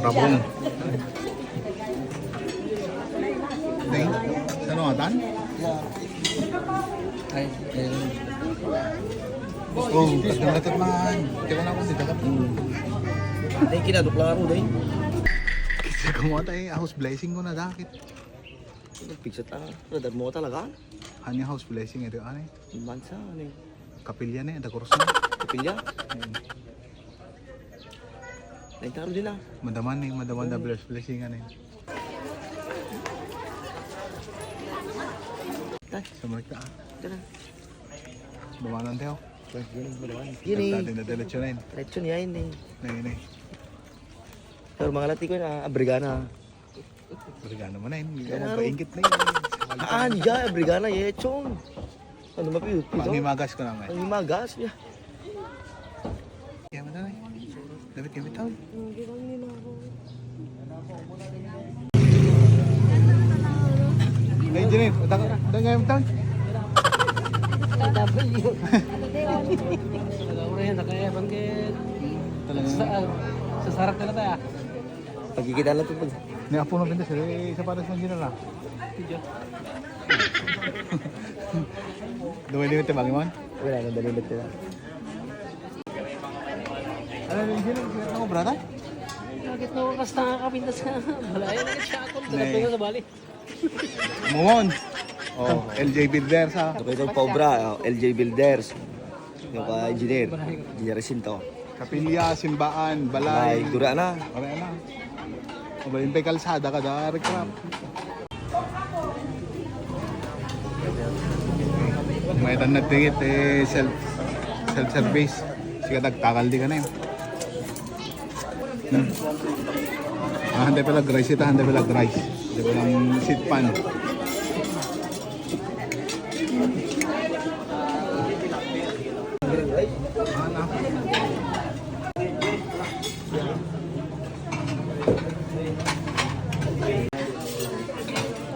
Rabong. Ding, saan ang atan? Ay, Oh, katang man. Kaya na ako dito ka. ay kinadukla ako din. Kasi kumuha tayo, house blessing ko na dakit. Nagpigsat ang radar mo talaga. Hani house blessing ito, ano eh? Bansa, ano eh. Kapilya na, kurso na. Kapilya. Naitaro din ah. Madaman na blessing ano eh. Tay, Sumalik na. tara. Dumanan tayo. Gini. Nagtati na diretso na yun. Diretso niya yun eh. Nay. Pero mga lati ko na, abrigana. Regano mo na yun. Hindi ka Claro. magpaingit na yun. Diya, abrigana, yechong. Ano mapiyut? Pangimagas ko naman. Ang himagas niya. Kaya mo na yun. Dapat kami tawag. Ay, Janine, utang ngayon tawag. Sa sarap na tayo. Pagkikita lang ito pag... Ni apo na pintas, sa pares ng ginara. Dumay-limit yung bangiman. Wala na, dalilit nila. Ano yung ginara? Ano ko, brata? Bakit mo kas nakakapinta sa balaya na siya ako. Dapat na sa bali. Mumon. Oh, LJ Builders ha. Ito itong Pobra, LJ Builders. Yung ka-engineer. Engineer Sinto. Kapilya, Simbaan, Balay, Balay. dura na. Wala na. O ba yung kalsada ka da, rekrap. May tan nagtingit self-service. Sige tagtakal di ka na yun. Handay pala rice ito, handay pala rice. Handay pala seat pan.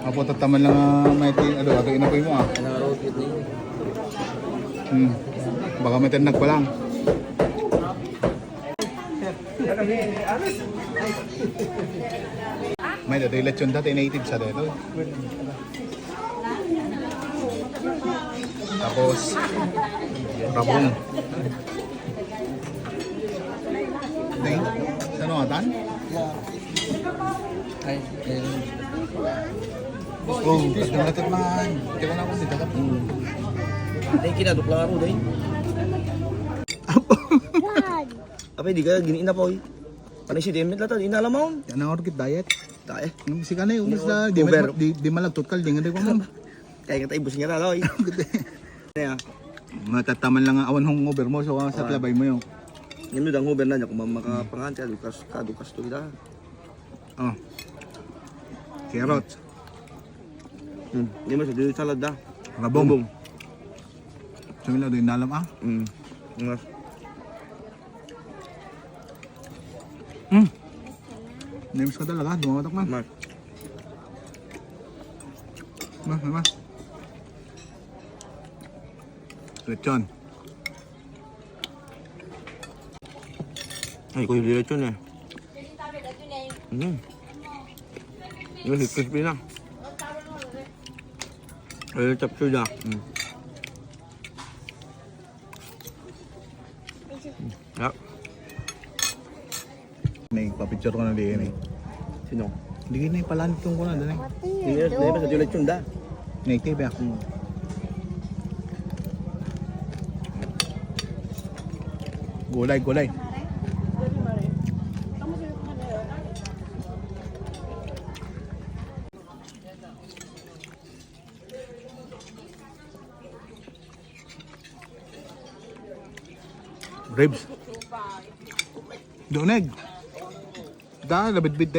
Apo tataman lang may ano, ato inapoy mo ah. Ano road yun na yun. Baka may tinag pa lang. May dito lechon dati native sa dito. Tapos rabong. Ding, saan ang atan? Ay, Oh, katang man. Kaya na ako dito ka. ay kinadukla ako din. Apa di ka giniin na po eh. Panay si Demet lata, inalam mo. Yan ang orchid diet. Tae. Si kanay umis na Uber. di malagtot kal di nga di ko mo. Kaya nga tayo bus nga lalo eh. Kaya, Matataman lang ang awan hong over mo so sa tlabay mo yung. yun mo dang huber na niya kung makapangan ka, kadukas to kita. Oh. Carrots, Hindi mo sa dito salad na. rabong. Sumila din nalam ah. Mas. Names ka talaga, dumatak man. Mas. Mas. Lechon. Ay, ko yung lechon eh. Yung crispy na. Ay, chapsui na. Ya, Nagpa-picture ko na diyan eh. sino? Hindi na ipalanitong ko na doon eh. Hindi pa sa lechon da. Native ah. Gulay. Ribs. Dooneg. Da, labid-bid tayo.